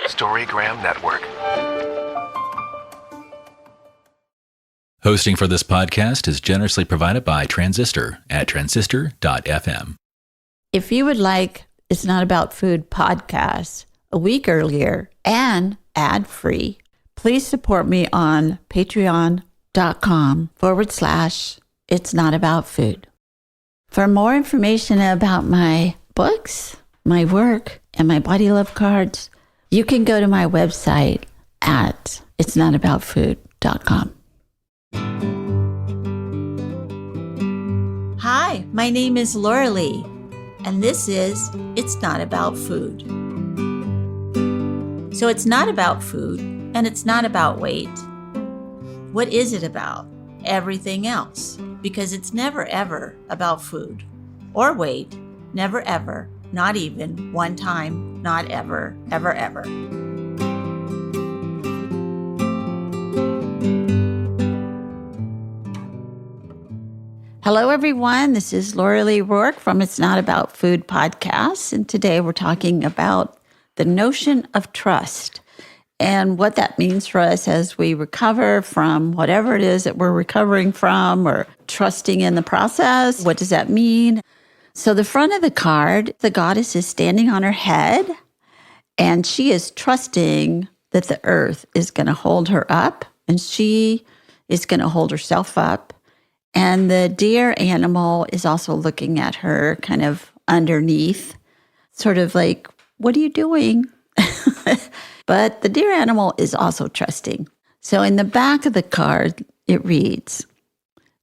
Storygram Network. Hosting for this podcast is generously provided by Transistor at transistor.fm. If you would like It's Not About Food podcast a week earlier and ad-free, please support me on patreon.com/It's Not About Food. For more information about my books, my work, and my body love cards, you can go to my website at itsnotaboutfood.com. Hi, my name is Laurelee, and this is It's Not About Food. So it's not about food, and it's not about weight. What is it about? Everything else, because it's never ever about food or weight, never ever, not even one time, not ever, ever, ever. Hello, everyone. This is Laurelee Roark from It's Not About Food podcast. And today we're talking about the notion of trust and what that means for us as we recover from whatever it is that we're recovering from or trusting in the process. What does that mean? So the front of the card, the goddess is standing on her head and she is trusting that the earth is going to hold her up and she is going to hold herself up. And the deer animal is also looking at her kind of underneath, sort of like, what are you doing? But the deer animal is also trusting. So in the back of the card, it reads,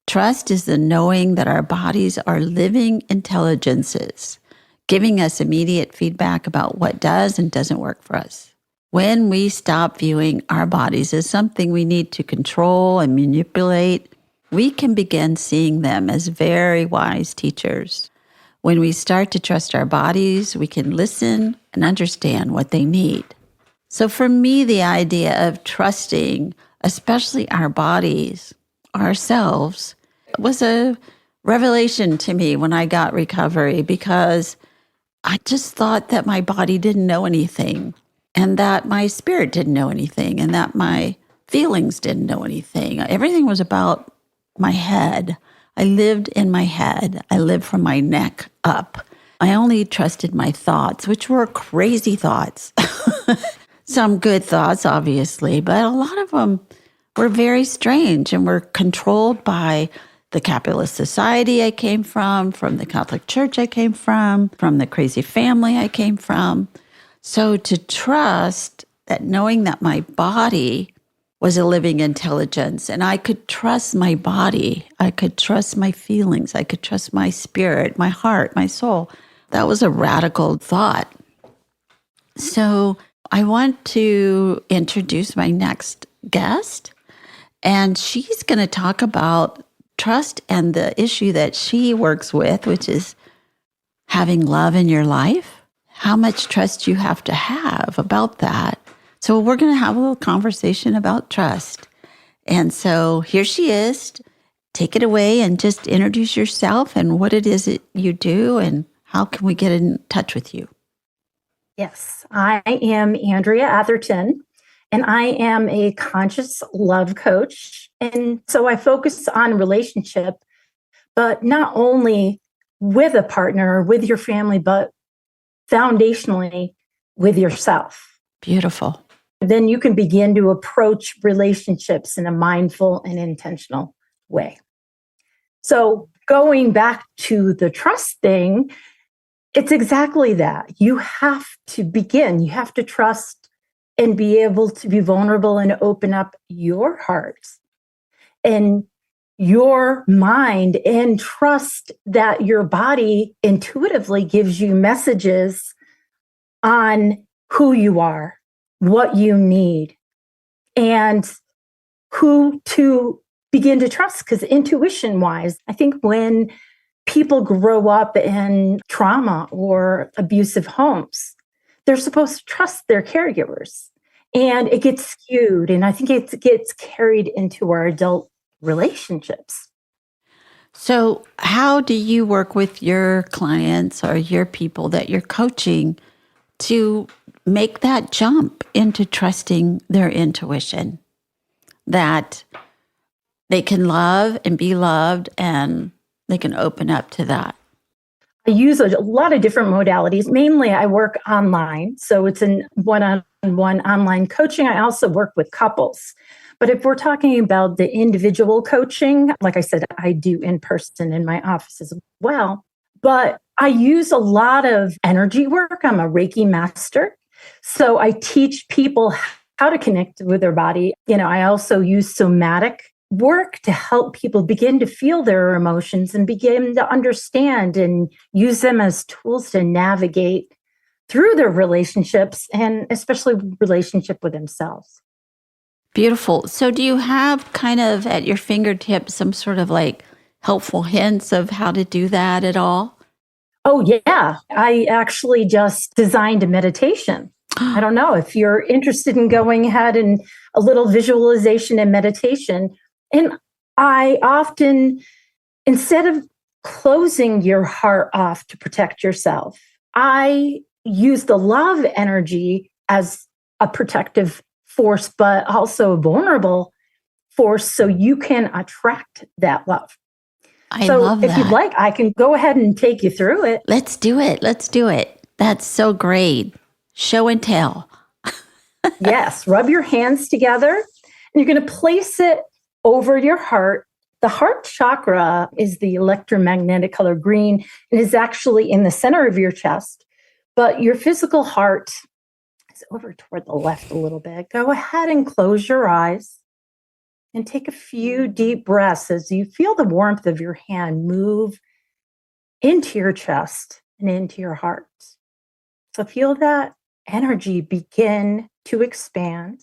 trust is the knowing that our bodies are living intelligences, giving us immediate feedback about what does and doesn't work for us. When we stop viewing our bodies as something we need to control and manipulate, we can begin seeing them as very wise teachers. When we start to trust our bodies, we can listen and understand what they need. So for me, the idea of trusting, especially our bodies, ourselves, was a revelation to me when I got recovery because I just thought that my body didn't know anything and that my spirit didn't know anything and that my feelings didn't know anything. Everything was about my head. I lived in my head. I lived from my neck up. I only trusted my thoughts, which were crazy thoughts. Some good thoughts, obviously, but a lot of them were very strange and were controlled by the capitalist society I came from the Catholic Church I came from the crazy family I came from. So to trust that, knowing that my body was a living intelligence, and I could trust my body. I could trust my feelings. I could trust my spirit, my heart, my soul. That was a radical thought. So I want to introduce my next guest, and she's going to talk about trust and the issue that she works with, which is having love in your life, how much trust you have to have about that. So we're going to have a little conversation about trust. And so here she is. Take it away and just introduce yourself and what it is that you do and how can we get in touch with you. Yes, I am Andrea Atherton, and I am a conscious love coach. And so I focus on relationship, but not only with a partner or with your family, but foundationally with yourself. Beautiful. Then you can begin to approach relationships in a mindful and intentional way. So going back to the trust thing, it's exactly that. You have to begin. You have to trust and be able to be vulnerable and open up your heart and your mind and trust that your body intuitively gives you messages on who you are, what you need, and who to begin to trust. Because intuition-wise, I think when people grow up in trauma or abusive homes, they're supposed to trust their caregivers. And it gets skewed. And I think it gets carried into our adult relationships. So how do you work with your clients or your people that you're coaching to make that jump into trusting their intuition, that they can love and be loved and they can open up to that? I use a lot of different modalities. Mainly, I work online. So it's in one-on-one online coaching. I also work with couples. But if we're talking about the individual coaching, like I said, I do in person in my office as well. But I use a lot of energy work. I'm a Reiki master. So I teach people how to connect with their body. I also use somatic work to help people begin to feel their emotions and begin to understand and use them as tools to navigate through their relationships, and especially relationship with themselves. Beautiful. So do you have kind of at your fingertips some sort of like helpful hints of how to do that at all? Oh, yeah. I actually just designed a meditation. I don't know if you're interested in going ahead and a little visualization and meditation. And I often, instead of closing your heart off to protect yourself, I use the love energy as a protective force, but also a vulnerable force so you can attract that love. I So love if that. you'd like, I can go ahead and take you through it. Let's do it. Let's do it. That's so great. Show and tell. Yes, rub your hands together and you're going to place it over your heart. The heart chakra is the electromagnetic color green and is actually in the center of your chest, but your physical heart is over toward the left a little bit. Go ahead and close your eyes and take a few deep breaths as you feel the warmth of your hand move into your chest and into your heart. So feel that energy begin to expand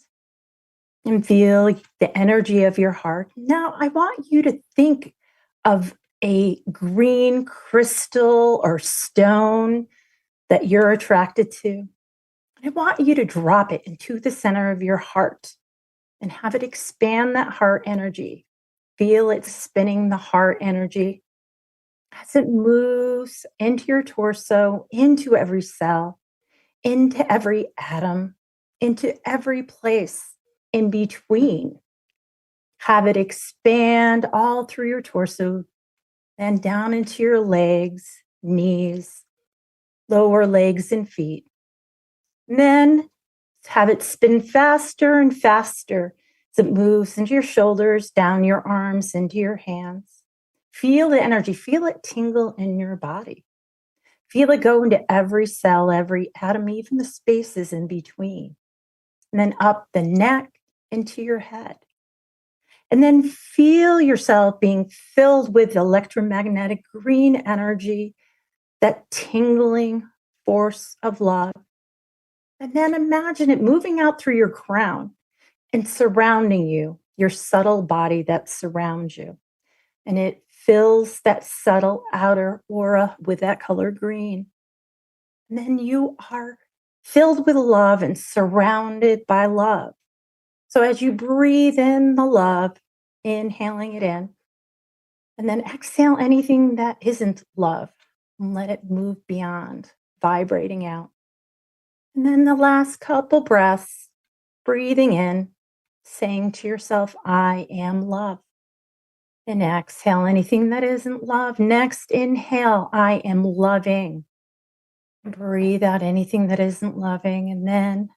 and feel the energy of your heart. Now, I want you to think of a green crystal or stone that you're attracted to. I want you to drop it into the center of your heart and have it expand that heart energy. Feel it spinning the heart energy as it moves into your torso, into every cell, into every atom, into every place in between. Have it expand all through your torso, then down into your legs, knees, lower legs, and feet. And then have it spin faster and faster as it moves into your shoulders, down your arms, into your hands. Feel the energy, feel it tingle in your body. Feel it go into every cell, every atom, even the spaces in between. And then up the neck into your head. And then feel yourself being filled with electromagnetic green energy, that tingling force of love. And then imagine it moving out through your crown and surrounding you, your subtle body that surrounds you. And it fills that subtle outer aura with that color green. And then you are filled with love and surrounded by love. So as you breathe in the love, inhaling it in, and then exhale anything that isn't love and let it move beyond, vibrating out. And then the last couple breaths, breathing in, saying to yourself, I am love. And exhale anything that isn't love. Next, inhale, I am loving. Breathe out anything that isn't loving. And then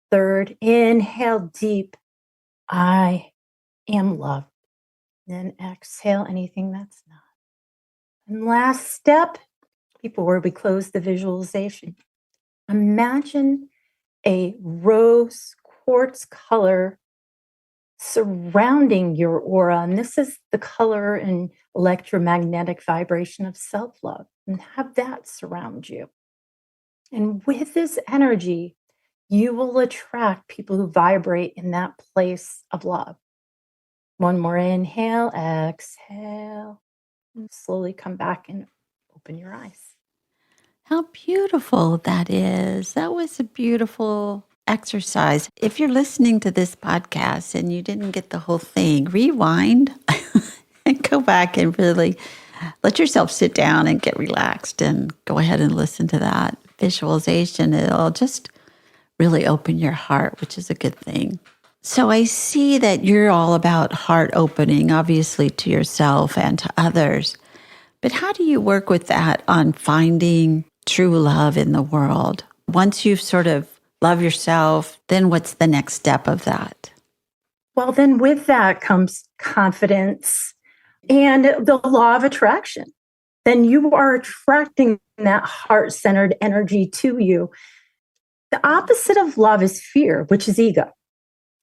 third, inhale deep, I am love. Then exhale anything that's not. And last step, before we close the visualization, imagine a rose quartz color surrounding your aura. And this is the color and electromagnetic vibration of self-love. And have that surround you. And with this energy, you will attract people who vibrate in that place of love. One more inhale, exhale, and slowly come back and open your eyes. How beautiful that is. That was a beautiful exercise. If you're listening to this podcast and you didn't get the whole thing, rewind and go back and really let yourself sit down and get relaxed and go ahead and listen to that. visualization, it'll just really open your heart, which is a good thing. So I see that you're all about heart opening, obviously to yourself and to others. But how do you work with that on finding true love in the world? Once you've sort of love yourself, then what's the next step of that? Well, then with that comes confidence and the law of attraction. Then you are attracting that heart-centered energy to you. The opposite of love is fear, which is ego.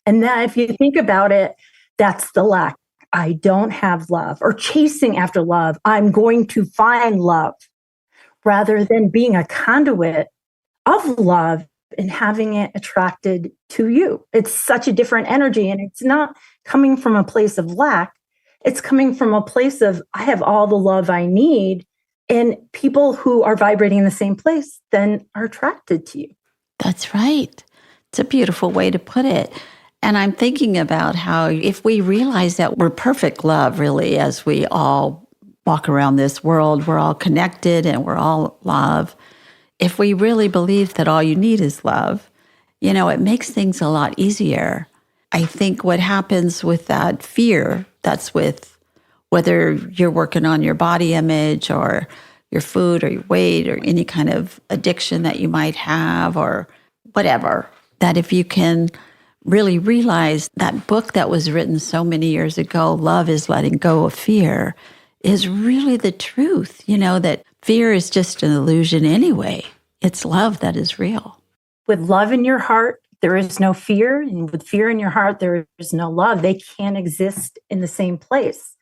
And that, if you think about it, that's the lack. I don't have love, or chasing after love. I'm going to find love, rather than being a conduit of love and having it attracted to you. It's such a different energy, and it's not coming from a place of lack. It's coming from a place of, I have all the love I need, and people who are vibrating in the same place then are attracted to you. That's right. It's a beautiful way to put it. And I'm thinking about how if we realize that we're perfect love, really, as we all walk around this world, we're all connected and we're all love. If we really believe that all you need is love, it makes things a lot easier. I think what happens with that fear, that's with whether you're working on your body image or your food or your weight or any kind of addiction that you might have or whatever, that if you can really realize that book that was written so many years ago, Love is Letting Go of Fear, is really the truth, that fear is just an illusion anyway. It's love that is real. With love in your heart, there is no fear. And with fear in your heart, there is no love. They can't exist in the same place.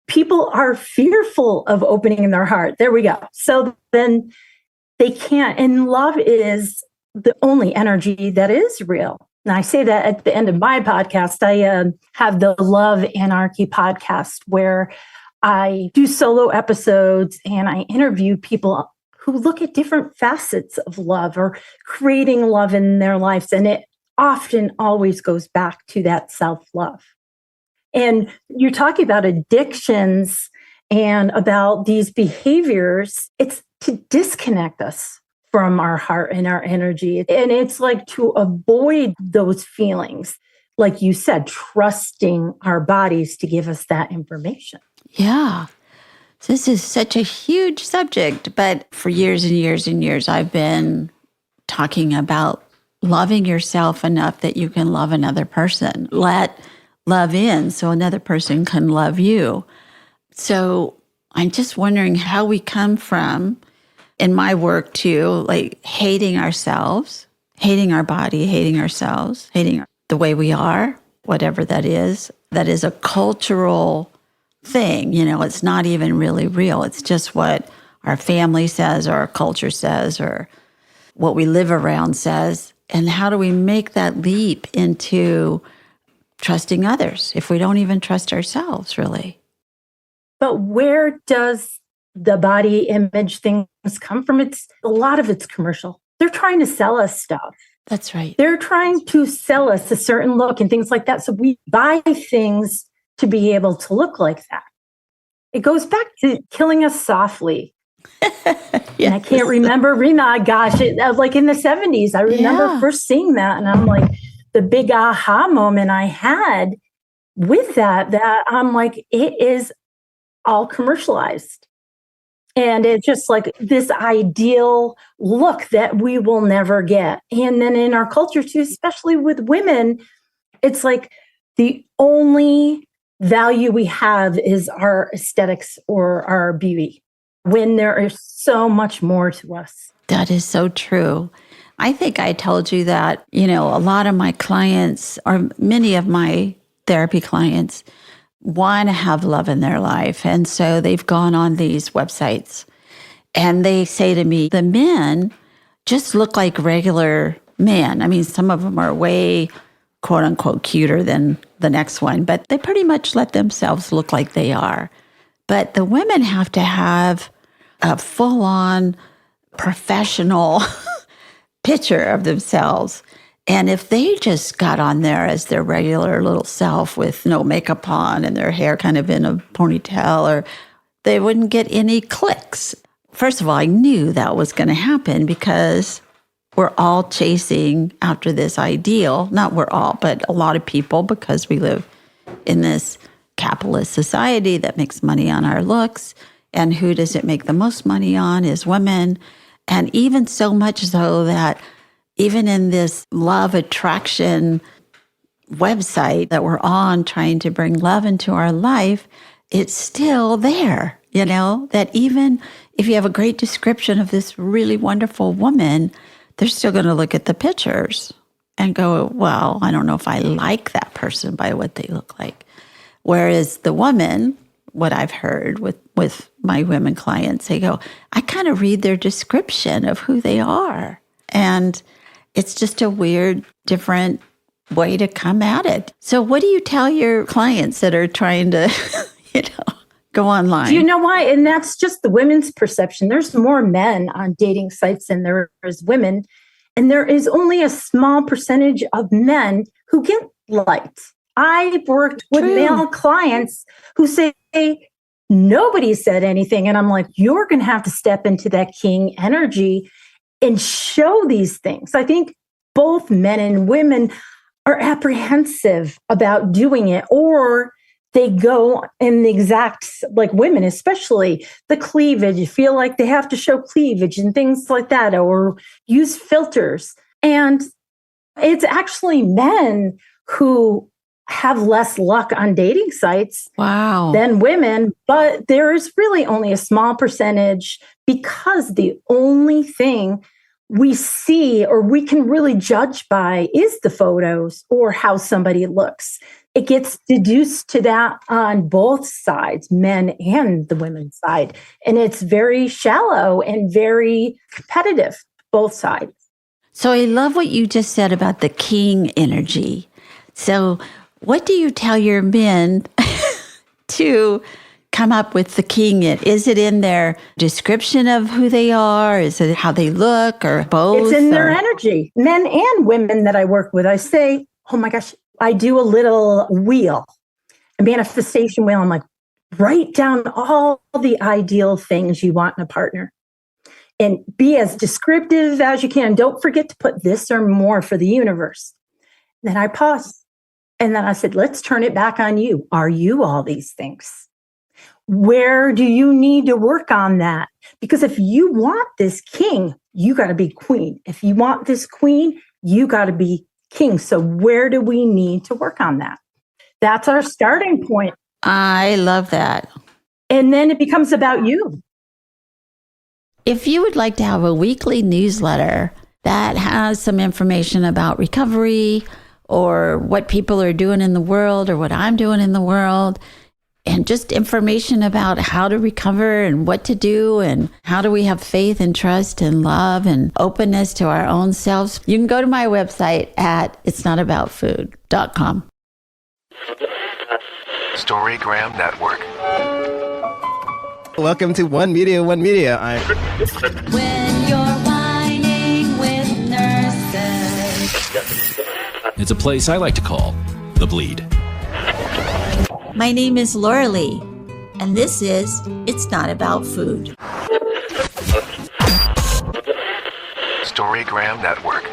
People are fearful of opening their heart. There we go. So then they can't. And love is the only energy that is real. And I say that at the end of my podcast. I have the Love Anarchy podcast where I do solo episodes and I interview people who look at different facets of love or creating love in their lives. And it often always goes back to that self-love. And you're talking about addictions and about these behaviors. It's to disconnect us from our heart and our energy. And it's like to avoid those feelings, like you said, trusting our bodies to give us that information. Yeah. This is such a huge subject, but for years and years and years, I've been talking about loving yourself enough that you can love another person. Let love in so another person can love you. So I'm just wondering how we come from, in my work too, like hating ourselves, hating our body, hating ourselves, hating the way we are, whatever that is a cultural thing. It's not even really real. It's just what our family says or our culture says or what we live around says. And how do we make that leap into trusting others if we don't even trust ourselves, really? But where does the body image things come from? A lot of it's commercial. They're trying to sell us stuff. That's right. They're trying to sell us a certain look and things like that. So we buy things to be able to look like that. It goes back to killing us softly. Yes. And I can't remember, Rima, gosh, like in the 70s, I remember first seeing that. And I'm like, the big aha moment I had with that I'm like, it is all commercialized. And it's just like this ideal look that we will never get. And then in our culture too, especially with women, it's like the only value we have is our aesthetics or our beauty, when there is so much more to us. That is so true. I think I told you that, a lot of my clients, or many of my therapy clients, want to have love in their life. And so they've gone on these websites and they say to me, the men just look like regular men. I mean, some of them are way, quote unquote, cuter than the next one, but they pretty much let themselves look like they are. But the women have to have a full-on professional picture of themselves. And if they just got on there as their regular little self with no makeup on and their hair kind of in a ponytail, or they wouldn't get any clicks first of all, I knew that was going to happen because we're all chasing after this ideal. Not we're all, but a lot of people, because we live in this capitalist society that makes money on our looks. And who does it make the most money on is women. And even so much so that even in this love attraction website that we're on trying to bring love into our life, it's still there, that even if you have a great description of this really wonderful woman, they're still going to look at the pictures and go, well, I don't know if I like that person by what they look like. Whereas the woman, what I've heard with my women clients, they go, I kind of read their description of who they are. And it's just a weird, different way to come at it. So what do you tell your clients that are trying to, go online? You know why? And that's just the women's perception. There's more men on dating sites than there is women. And there is only a small percentage of men who get liked. I've worked with male clients who say, nobody said anything. And I'm like, you're going to have to step into that king energy and show these things. I think both men and women are apprehensive about doing it, or they go in the exact, like women, especially the cleavage, you feel like they have to show cleavage and things like that, or use filters. And it's actually men who have less luck on dating sites than women, but there is really only a small percentage, because the only thing we see or we can really judge by is the photos or how somebody looks. It gets deduced to that on both sides, men and the women's side. And it's very shallow and very competitive, both sides. So I love what you just said about the king energy. So what do you tell your men to come up with the king? Is it in their description of who they are? Is it how they look, or both? It's in their energy. Men and women that I work with, I say, oh my gosh, I do a little wheel, a manifestation wheel. I'm like, write down all the ideal things you want in a partner and be as descriptive as you can. Don't forget to put this or more for the universe. Then I paused. And then I said, let's turn it back on you. Are you all these things? Where do you need to work on that? Because if you want this king, you got to be queen. If you want this queen, you got to be king. So where do we need to work on that? That's our starting point. I love that. And then it becomes about you. If you would like to have a weekly newsletter that has some information about recovery, or what people are doing in the world, or what I'm doing in the world, and just information about how to recover and what to do and how do we have faith and trust and love and openness to our own selves, you can go to my website at itsnotaboutfood.com. Storygram Network. Welcome to One Media, One Media. When you're whining with nurses. It's a place I like to call The Bleed. My name is Laurelee, and this is It's Not About Food. Storygram Network.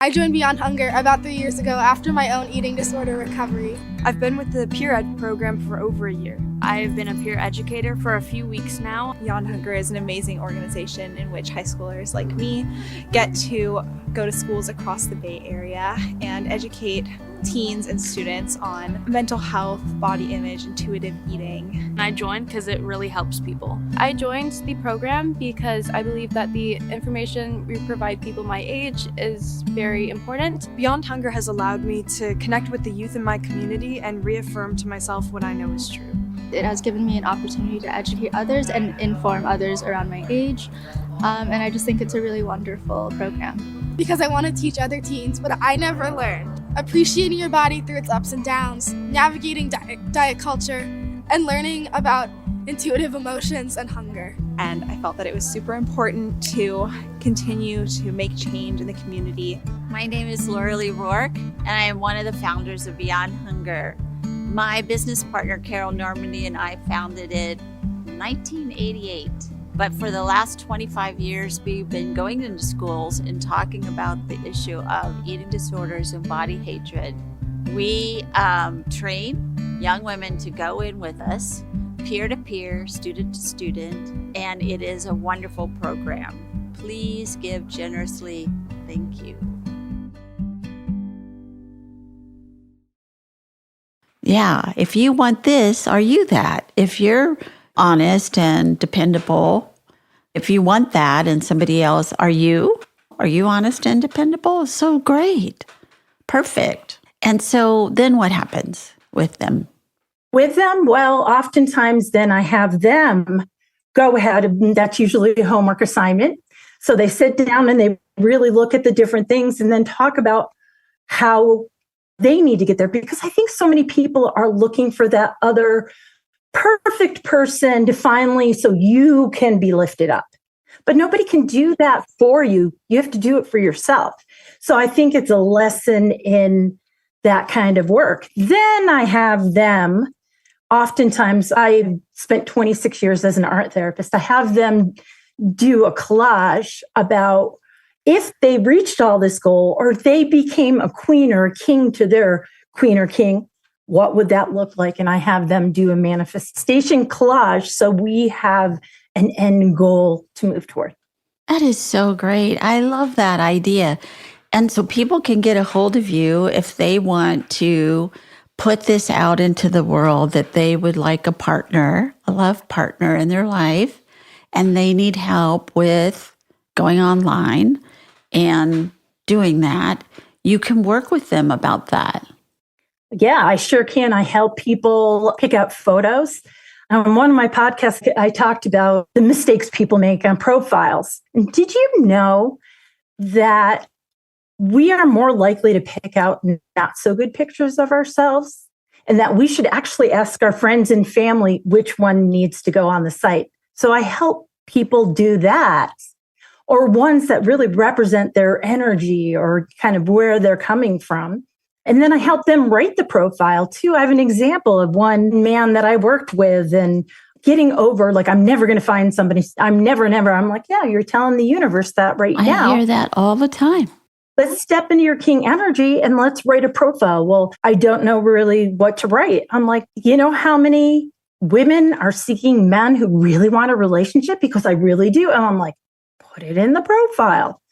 I joined Beyond Hunger about 3 years ago after my own eating disorder recovery. I've been with the Peer Ed program for over a year. I've been a peer educator for a few weeks now. Beyond Hunger is an amazing organization in which high schoolers like me get to go to schools across the Bay Area and educate teens and students on mental health, body image, intuitive eating. I joined because it really helps people. I joined the program because I believe that the information we provide people my age is very important. Beyond Hunger has allowed me to connect with the youth in my community and reaffirm to myself what I know is true. It has given me an opportunity to educate others and inform others around my age. And I just think it's a really wonderful program. Because I want to teach other teens what I never learned. Appreciating your body through its ups and downs, navigating diet culture, and learning about intuitive emotions and hunger. And I felt that it was super important to continue to make change in the community. My name is Laurelee Roark, and I am one of the founders of Beyond Hunger. My business partner, Carol Normandy, and I founded it 1988. But for the last 25 years, we've been going into schools and talking about the issue of eating disorders and body hatred. We train young women to go in with us, peer-to-peer, student-to-student, and it is a wonderful program. Please give generously. Thank you. Yeah, if you want this, are you that? If you're honest and dependable, if you want that and somebody else, are you? Are you honest and dependable? So great. Perfect. And so then what happens with them? With them, well, oftentimes then I have them go ahead, and that's usually a homework assignment. So they sit down and they really look at the different things and then talk about how they need to get there. Because I think so many people are looking for that other perfect person to finally, so you can be lifted up. But nobody can do that for you. You have to do it for yourself. So I think it's a lesson in that kind of work. Then I have them, oftentimes I spent 26 years as an art therapist. I have them do a collage about if they reached all this goal or they became a queen or a king to their queen or king, what would that look like? And I have them do a manifestation collage so we have an end goal to move toward. That is so great. I love that idea. And so people can get a hold of you if they want to put this out into the world, that they would like a partner, a love partner in their life, and they need help with going online and doing that. You can work with them about that. Yeah, I sure can. I help people pick out photos. On one of my podcasts, I talked about the mistakes people make on profiles. And did you know that we are more likely to pick out not so good pictures of ourselves, and that we should actually ask our friends and family which one needs to go on the site? So I help people do that, or ones that really represent their energy or kind of where they're coming from. And then I help them write the profile too. I have an example of one man that I worked with and getting over, like, I'm never going to find somebody. I'm never. I'm like, yeah, you're telling the universe that right now. I hear that all the time. Let's step into your king energy and let's write a profile. Well, I don't know really what to write. I'm like, you know how many women are seeking men who really want a relationship? Because I really do. And I'm like, put it in the profile.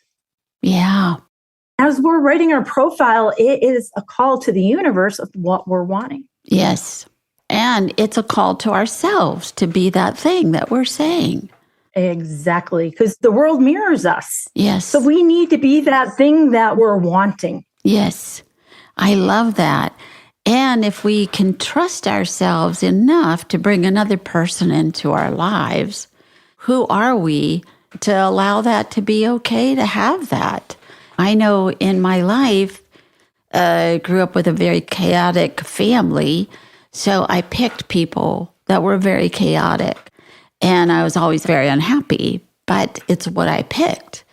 Yeah. As we're writing our profile, it is a call to the universe of what we're wanting. Yes. And it's a call to ourselves to be that thing that we're saying. Exactly. Because the world mirrors us. Yes. So we need to be that thing that we're wanting. Yes. I love that. And if we can trust ourselves enough to bring another person into our lives, who are we to allow that to be okay to have that? I know in my life, I grew up with a very chaotic family, so I picked people that were very chaotic. And I was always very unhappy, but it's what I picked.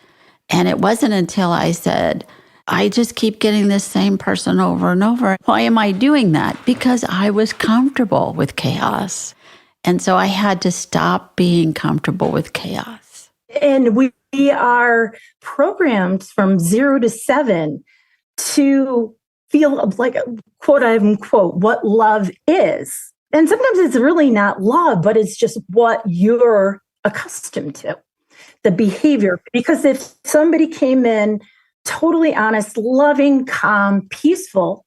And it wasn't until I said, I just keep getting this same person over and over. Why am I doing that? Because I was comfortable with chaos. And so I had to stop being comfortable with chaos. And we are programmed from 0 to 7 to feel like, quote unquote, what love is. And sometimes it's really not love, but it's just what you're accustomed to, the behavior. Because if somebody came in totally honest, loving, calm, peaceful,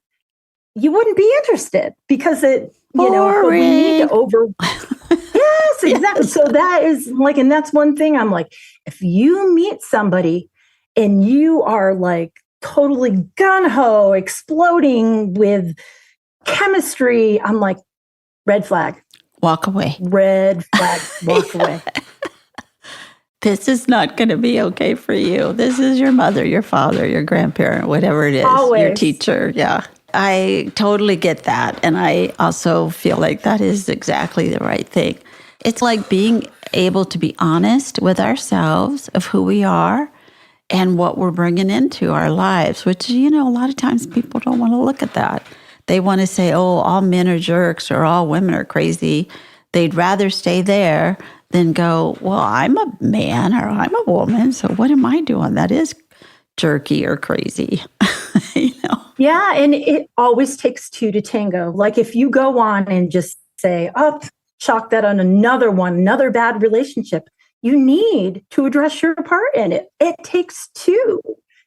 you wouldn't be interested because we need to over. Yes, exactly. Yes. So that is like, and that's one thing I'm like, if you meet somebody and you are like totally gung-ho, exploding with chemistry, I'm like, red flag. Walk away. Red flag. Walk away. This is not going to be okay for you. This is your mother, your father, your grandparent, whatever it is, Always. Your teacher. Yeah. I totally get that. And I also feel like that is exactly the right thing. It's like being able to be honest with ourselves of who we are and what we're bringing into our lives, which, a lot of times people don't want to look at that. They want to say, oh, all men are jerks or all women are crazy. They'd rather stay there than go, well, I'm a man or I'm a woman, so what am I doing? That is jerky or crazy, you know? Yeah, and it always takes two to tango. Like if you go on and just say, oh, chalk that on another bad relationship, you need to address your part in it. It takes two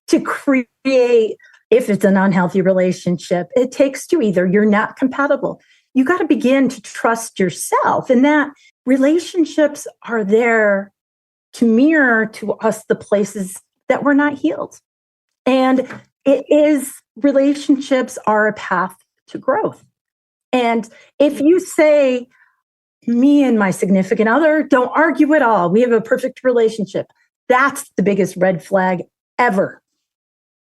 to create, if it's an unhealthy relationship, it takes two. Either you're not compatible. You got to begin to trust yourself, and that relationships are there to mirror to us the places that we're not healed. And relationships are a path to growth. And if you say, me and my significant other don't argue at all, we have a perfect relationship, that's the biggest red flag ever.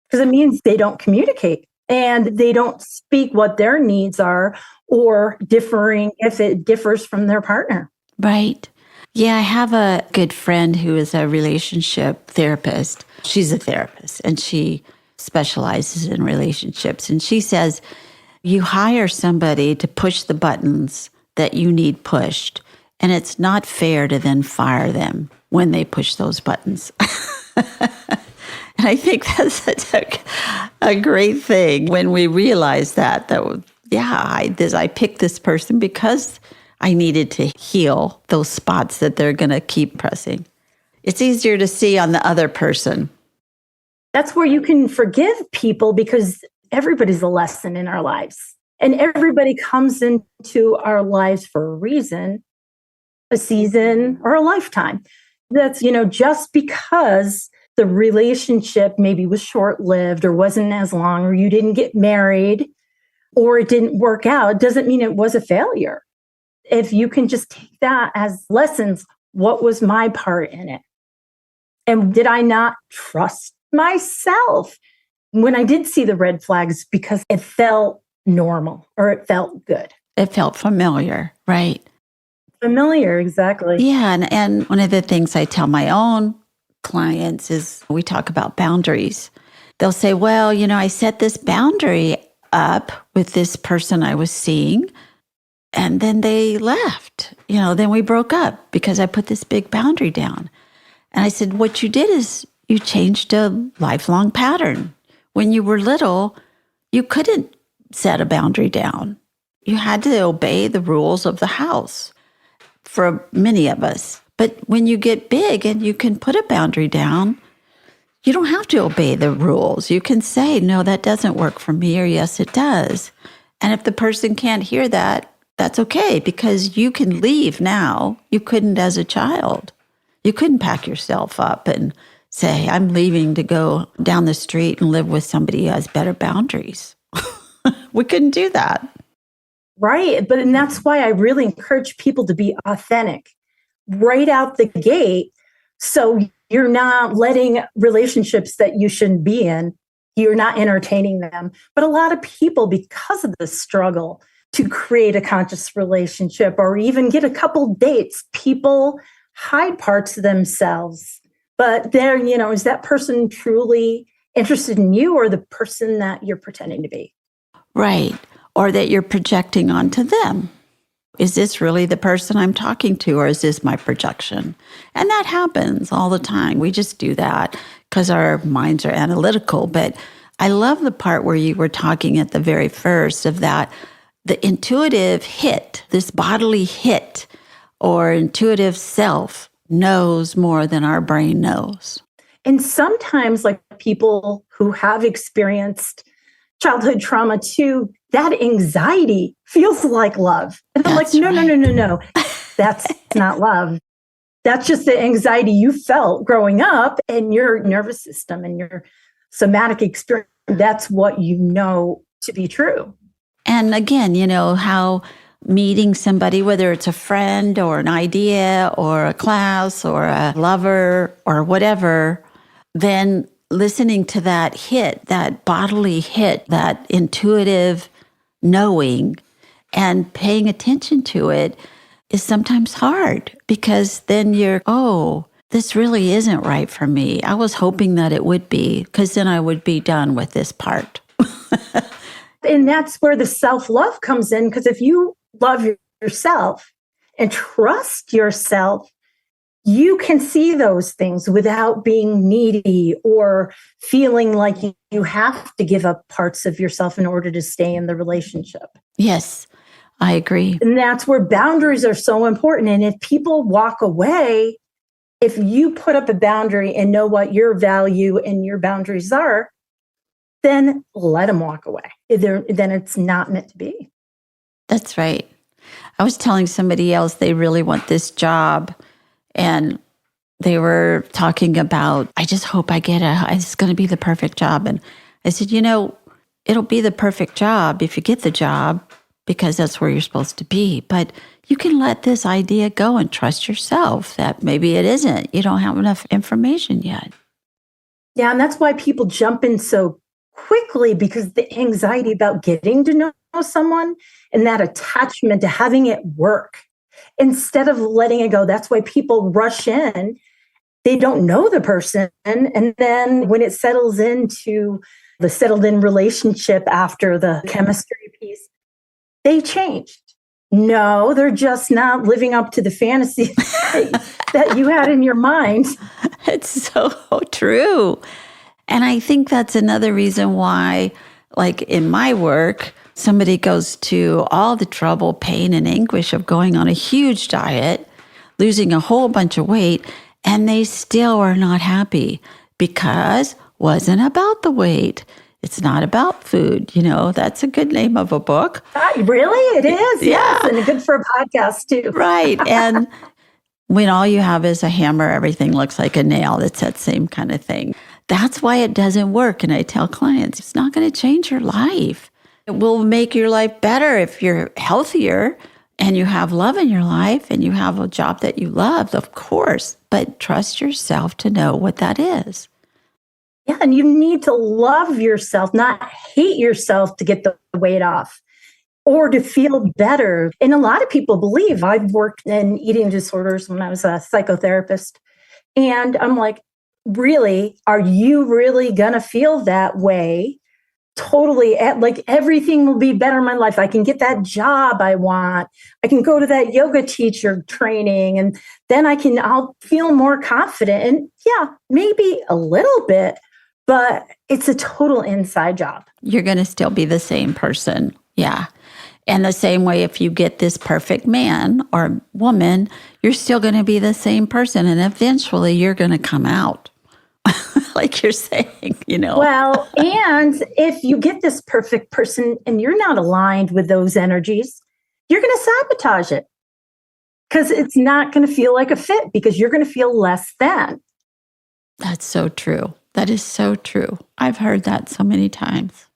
Because it means they don't communicate and they don't speak what their needs are, or differing if it differs from their partner. Right. Yeah, I have a good friend who is a relationship therapist. She's a therapist and she specializes in relationships. And she says, you hire somebody to push the buttons that you need pushed, and it's not fair to then fire them when they push those buttons. And I think that's such a great thing when we realize that I picked this person because I needed to heal those spots that they're going to keep pressing. It's easier to see on the other person. That's where you can forgive people, because everybody's a lesson in our lives. And everybody comes into our lives for a reason, a season, or a lifetime. That's, just because the relationship maybe was short-lived or wasn't as long, or you didn't get married, or it didn't work out, doesn't mean it was a failure. If you can just take that as lessons, what was my part in it? And did I not trust myself when I did see the red flags, because it felt normal or it felt good? It felt familiar, right? Familiar, exactly. Yeah, and one of the things I tell my own clients is we talk about boundaries. They'll say, well, I set this boundary up with this person I was seeing, and then they left. Then we broke up because I put this big boundary down. And I said, what you did is you changed a lifelong pattern. When you were little, you couldn't set a boundary down. You had to obey the rules of the house for many of us. But when you get big and you can put a boundary down, you don't have to obey the rules. You can say, no, that doesn't work for me, or yes, it does. And if the person can't hear that, that's okay, because you can leave now. You couldn't as a child. You couldn't pack yourself up and say, I'm leaving to go down the street and live with somebody who has better boundaries. We couldn't do that. Right. And that's why I really encourage people to be authentic right out the gate. So you're not letting relationships that you shouldn't be in, you're not entertaining them. But a lot of people, because of the struggle to create a conscious relationship or even get a couple dates, people hide parts of themselves. But is that person truly interested in you, or the person that you're pretending to be? Right. Or that you're projecting onto them. Is this really the person I'm talking to, or is this my projection? And that happens all the time. We just do that because our minds are analytical. But I love the part where you were talking at the very first of that, the intuitive hit, this bodily hit or intuitive self knows more than our brain knows. And sometimes, like people who have experienced childhood trauma too, that anxiety feels like love. And I'm like, no. That's not love. That's just the anxiety you felt growing up, and your nervous system and your somatic experience. That's what you know to be true. And again, how meeting somebody, whether it's a friend or an idea or a class or a lover or whatever, then listening to that hit, that bodily hit, that intuitive knowing and paying attention to it is sometimes hard, because then you're, this really isn't right for me. I was hoping that it would be, because then I would be done with this part. And that's where the self-love comes in, because if you love yourself and trust yourself, you can see those things without being needy or feeling like you have to give up parts of yourself in order to stay in the relationship. Yes, I agree. And that's where boundaries are so important. And if people walk away, if you put up a boundary and know what your value and your boundaries are, then let them walk away. Then it's not meant to be. That's right. I was telling somebody else they really want this job, and they were talking about, I just hope I get it's going to be the perfect job. And I said, it'll be the perfect job if you get the job, because that's where you're supposed to be. But you can let this idea go and trust yourself that maybe it isn't. You don't have enough information yet. Yeah, and that's why people jump in so quickly, because the anxiety about getting to know someone and that attachment to having it work instead of letting it go. That's why people rush in. They don't know the person. And then when it settles into the settled in relationship after the chemistry piece, they changed. No, they're just not living up to the fantasy that you had in your mind. It's so true. And I think that's another reason why, like in my work, somebody goes to all the trouble, pain, and anguish of going on a huge diet, losing a whole bunch of weight, and they still are not happy because it wasn't about the weight. It's not about food. That's a good name of a book. Really? It is. Yeah. Yes. And good for a podcast too. Right. And when all you have is a hammer, everything looks like a nail. It's that same kind of thing. That's why it doesn't work. And I tell clients, it's not going to change your life. It will make your life better if you're healthier and you have love in your life and you have a job that you love, of course. But trust yourself to know what that is. Yeah, and you need to love yourself, not hate yourself to get the weight off or to feel better. And a lot of people believe, I've worked in eating disorders when I was a psychotherapist. And I'm like, really, are you really going to feel that way? Totally. Like everything will be better in my life. I can get that job I want. I can go to that yoga teacher training, and then I'll feel more confident. And yeah, maybe a little bit, but it's a total inside job. You're going to still be the same person. Yeah. And the same way, if you get this perfect man or woman, you're still going to be the same person. And eventually you're going to come out. Like you're saying, Well, and if you get this perfect person and you're not aligned with those energies, you're going to sabotage it because it's not going to feel like a fit, because you're going to feel less than. That's so true. That is so true. I've heard that so many times.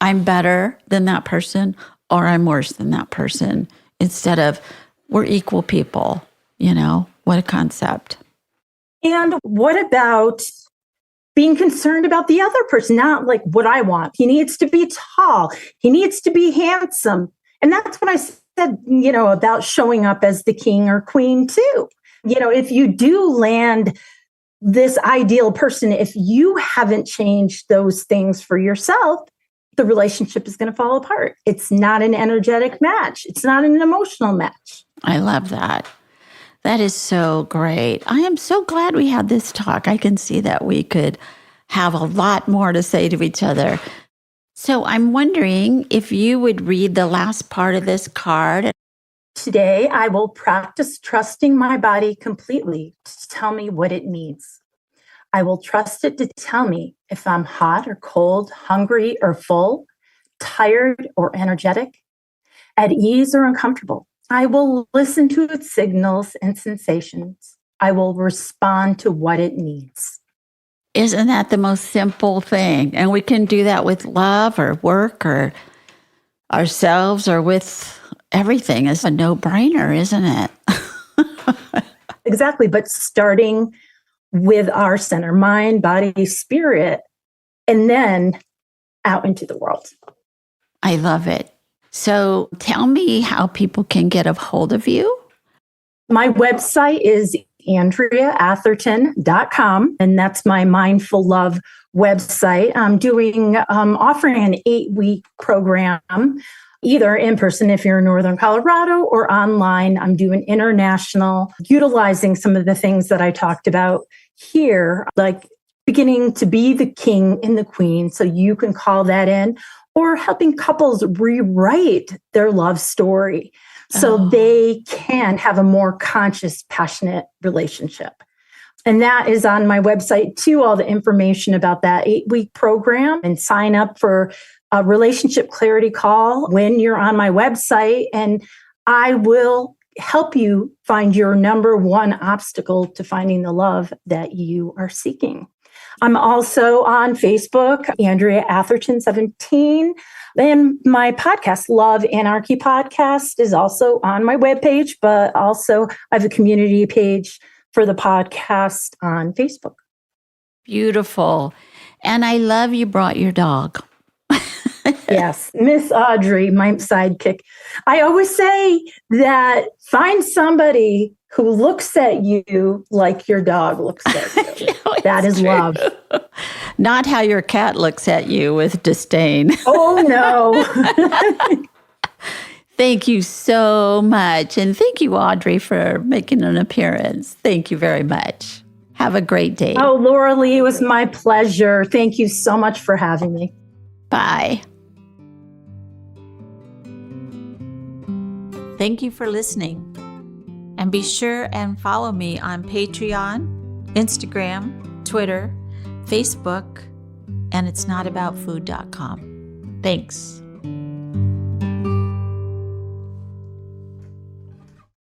I'm better than that person, or I'm worse than that person, instead of we're equal people. What a concept. And what about being concerned about the other person, not like what I want? He needs to be tall. He needs to be handsome. And that's what I said, about showing up as the king or queen too. If you do land this ideal person, if you haven't changed those things for yourself, the relationship is going to fall apart. It's not an energetic match. It's not an emotional match. I love that. That is so great. I am so glad we had this talk. I can see that we could have a lot more to say to each other. So I'm wondering if you would read the last part of this card. Today, I will practice trusting my body completely to tell me what it needs. I will trust it to tell me if I'm hot or cold, hungry or full, tired or energetic, at ease or uncomfortable. I will listen to its signals and sensations. I will respond to what it needs. Isn't that the most simple thing? And we can do that with love or work or ourselves or with everything. It's a no-brainer, isn't it? Exactly. But starting with our center, mind, body, spirit, and then out into the world. I love it. So tell me how people can get a hold of you. My website is andreaatherton.com, and that's my Mindful Love website. I'm offering an 8-week program either in person if you're in Northern Colorado or online. I'm doing international, utilizing some of the things that I talked about here, like beginning to be the king and the queen. So you can call that in, or helping couples rewrite their love story so they can have a more conscious, passionate relationship. And that is on my website too, all the information about that 8-week program, and sign up for a relationship clarity call when you're on my website. And I will help you find your number one obstacle to finding the love that you are seeking. I'm also on Facebook, Andrea Atherton 17. And my podcast, Love Anarchy Podcast, is also on my webpage, but also I have a community page for the podcast on Facebook. Beautiful. And I love you brought your dog. Yes, Miss Audrey, my sidekick. I always say that find somebody who looks at you like your dog looks at you. That is true. Love. Not how your cat looks at you with disdain. Oh, no. Thank you so much. And thank you, Audrey, for making an appearance. Thank you very much. Have a great day. Oh, Laurelee, it was my pleasure. Thank you so much for having me. Bye. Thank you for listening. And be sure and follow me on Patreon, Instagram, Twitter, Facebook, and itsnotaboutfood.com. Thanks.